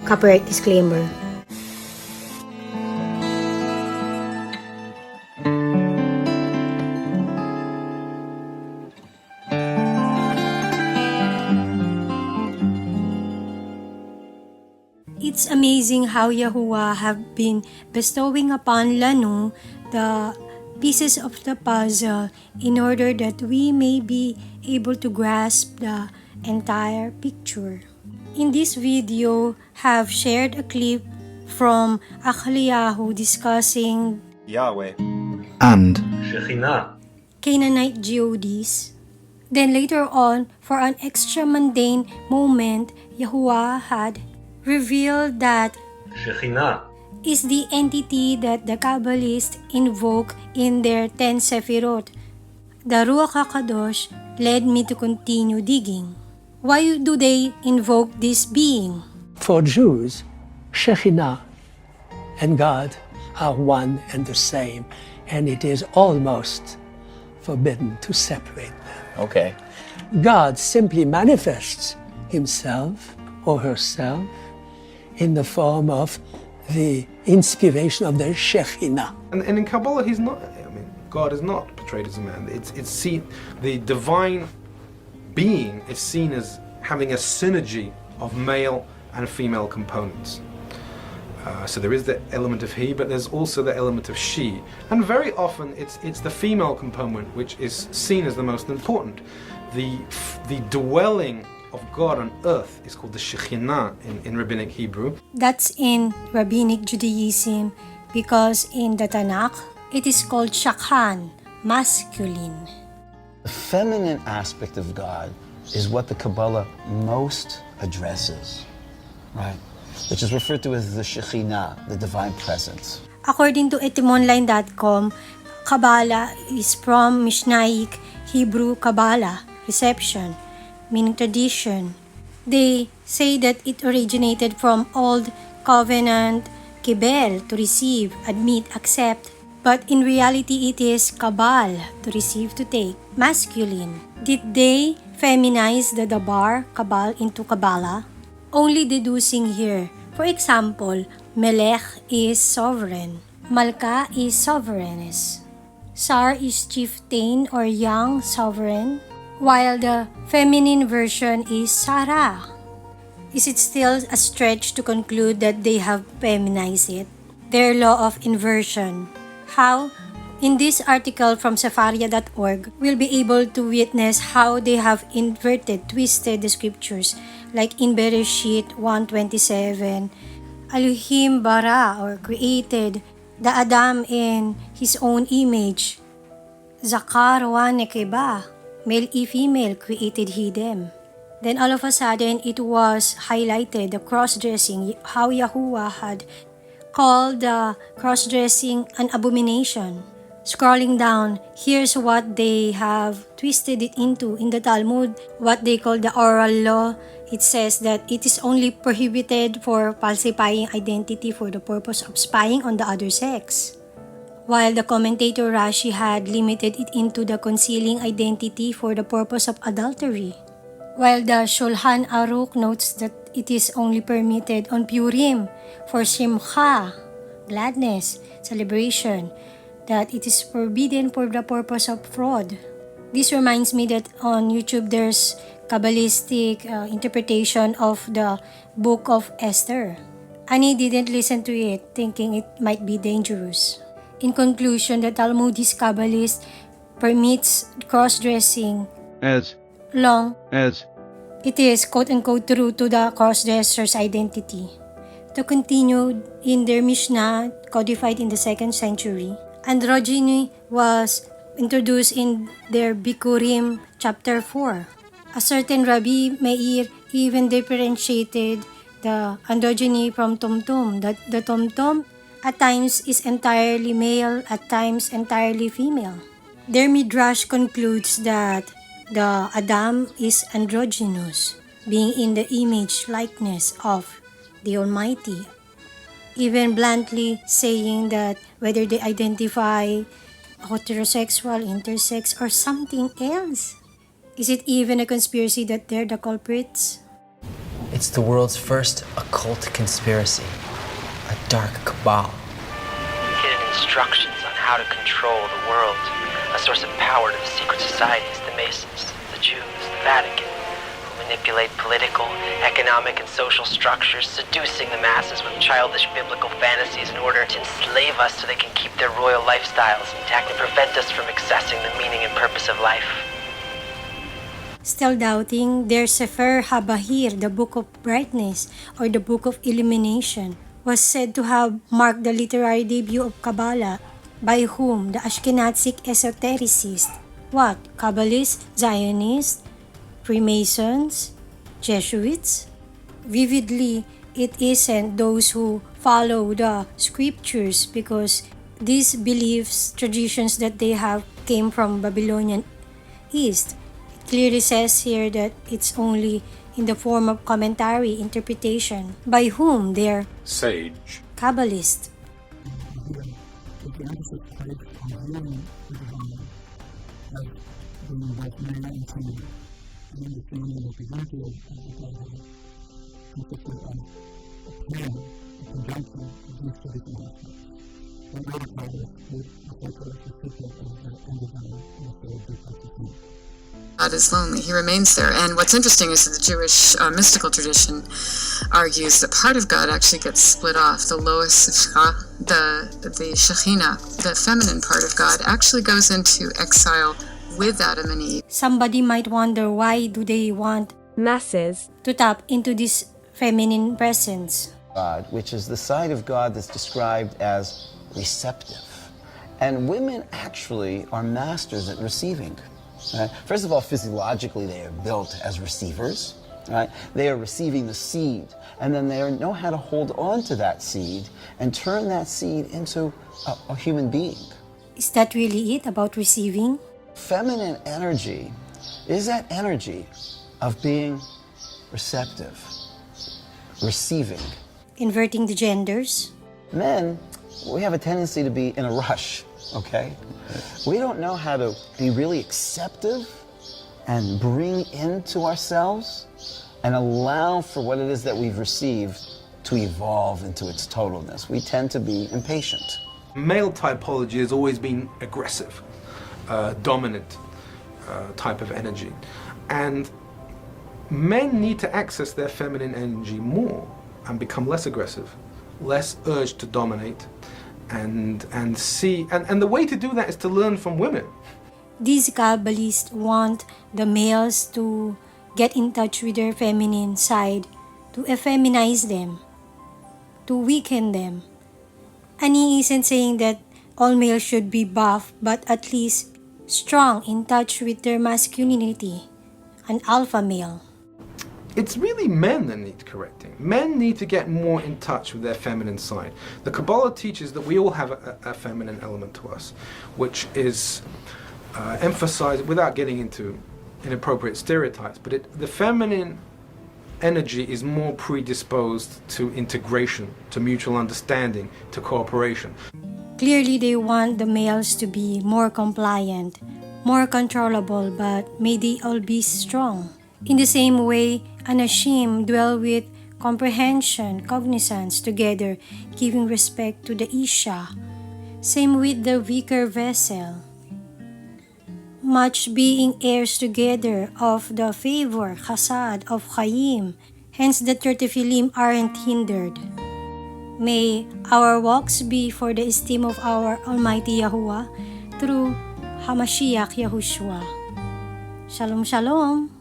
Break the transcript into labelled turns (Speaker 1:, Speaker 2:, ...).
Speaker 1: Copyright disclaimer. It's amazing how Yahuwah have been bestowing upon Lanu the pieces of the puzzle in order that we may be able to grasp the entire picture. In this video, have shared a clip from Achaliyahu discussing
Speaker 2: Yahweh
Speaker 3: and
Speaker 2: Shekinah.
Speaker 1: Canaanite geodes. Then later on, for an extra mundane moment, Yahuwah had revealed that
Speaker 2: Shekinah
Speaker 1: is the entity that the Kabbalists invoke in their 10 Sefirot. The Ruach HaKadosh led me to continue digging. Why do they invoke this being?
Speaker 4: For Jews, Shekinah and God are one and the same, and it is almost forbidden to separate them.
Speaker 3: okay.
Speaker 4: God simply manifests himself or herself in the form of the inspiration of the Shekinah.
Speaker 5: And in Kabbalah, God is not portrayed as a man. It's seen, the divine being is seen as having a synergy of male and female components. So there is the element of he, but there's also the element of she. And very often it's the female component which is seen as the most important. The dwelling of God on earth is called the Shekinah in Rabbinic Hebrew.
Speaker 1: That's in Rabbinic Judaism because in the Tanakh, it is called Shakhan, masculine.
Speaker 6: The feminine aspect of God is what the Kabbalah most addresses, right? Which is referred to as the Shekinah, the divine presence.
Speaker 1: According to etymonline.com, Kabbalah is from Mishnaic Hebrew Kabbalah, reception, meaning tradition. They say that it originated from Old Covenant Kibel, to receive, admit, accept. But in reality, it is Kabal, to receive, to take, masculine. Did they feminize the dabar, Kabal, into Kabbalah? Only deducing here. For example, Melech is sovereign. Malka is sovereignness. Sar is chieftain or young sovereign, while the feminine version is Sarah. Is it still a stretch to conclude that they have feminized it? Their law of inversion. How? In this article from Sefaria.org, we'll be able to witness how they have inverted, twisted the scriptures, like in Bereshit 1:27, Elohim bara, or created the Adam in his own image. Zakar wa nekeba, male and female created he them. Then all of a sudden, it was highlighted, the cross-dressing, how Yahuwah had called the cross-dressing an abomination. Scrolling down, here's what they have twisted it into in the Talmud, what they call the oral law. It says that it is only prohibited for falsifying identity for the purpose of spying on the other sex, while the commentator Rashi had limited it into the concealing identity for the purpose of adultery, while the Shulchan Aruch notes that it is only permitted on Purim for Shimcha, gladness, celebration, that it is forbidden for the purpose of fraud. This reminds me that on YouTube there's Kabbalistic interpretation of the Book of Esther. Ani didn't listen to it, thinking it might be dangerous. In conclusion, the Talmudic Kabbalist permits cross-dressing
Speaker 7: as
Speaker 1: long
Speaker 7: as
Speaker 1: it is quote-unquote true to the cross-dresser's identity. To continue, in their Mishnah, codified in the 2nd century, androgyny was introduced in their Bikurim chapter 4. A certain Rabbi Meir even differentiated the androgyny from Tumtum, that the Tumtum at times is entirely male, at times entirely female. Their Midrash concludes that the Adam is androgynous, being in the image likeness of the Almighty, even bluntly saying that whether they identify heterosexual, intersex, or something else. Is it even a conspiracy that they're the culprits?
Speaker 3: It's the world's first occult conspiracy, a dark cabal.
Speaker 7: Hidden instructions on how to control the world, a source of power to the secret societies, the Masons, the Jews, the Vatican, who manipulate political, economic, and social structures, seducing the masses with childish biblical fantasies in order to enslave us so they can keep their royal lifestyles intact and prevent us from accessing the meaning and purpose of life.
Speaker 1: Still doubting, their Sefer HaBahir, the Book of Brightness, or the Book of Illumination, was said to have marked the literary debut of Kabbalah, by whom? The Ashkenazic esotericists. What? Kabbalists, Zionists, Freemasons, Jesuits? Vividly, it isn't those who follow the scriptures, because these beliefs, traditions that they have came from Babylonian East. It clearly says here that it's only in the form of commentary, interpretation. By whom? They're
Speaker 2: Sage.
Speaker 1: Kabbalists.
Speaker 8: God is lonely. He remains there. And what's interesting is that the Jewish mystical tradition argues that part of God actually gets split off. The lowest, the Shekinah, the feminine part of God, actually goes into exile with Adam and Eve.
Speaker 1: Somebody might wonder, why do they want
Speaker 9: masses
Speaker 1: to tap into this feminine presence?
Speaker 6: God, which is the side of God that's described as receptive. And women actually are masters at receiving. Right? First of all, physiologically, they are built as receivers. Right? They are receiving the seed, and then they know how to hold on to that seed and turn that seed into a human being.
Speaker 1: Is that really it about receiving?
Speaker 6: Feminine energy is that energy of being receptive, receiving.
Speaker 1: Inverting the genders?
Speaker 6: Men, we have a tendency to be in a rush, okay? We don't know how to be really acceptive and bring into ourselves and allow for what it is that we've received to evolve into its totalness. We tend to be impatient.
Speaker 5: Male typology has always been aggressive, dominant type of energy. And men need to access their feminine energy more and become less aggressive, less urged to dominate, and see. And the way to do that is to learn from women.
Speaker 1: These Kabbalists want the males to get in touch with their feminine side, to effeminize them, to weaken them. And he isn't saying that all males should be buff, but at least strong, in touch with their masculinity, an alpha male.
Speaker 5: It's really men that need correcting. Men need to get more in touch with their feminine side. The Kabbalah teaches that we all have a feminine element to us, which is emphasized, without getting into inappropriate stereotypes, but the feminine energy is more predisposed to integration, to mutual understanding, to cooperation.
Speaker 1: Clearly, they want the males to be more compliant, more controllable, but may they all be strong. In the same way, Anashim dwell with comprehension, cognizance together, giving respect to the Isha. Same with the weaker vessel. Much being heirs together of the favor, chasad, of Chaim. Hence the 30 Philim aren't hindered. May our walks be for the esteem of our Almighty Yahuwah through Hamashiach Yahushua. Shalom, shalom.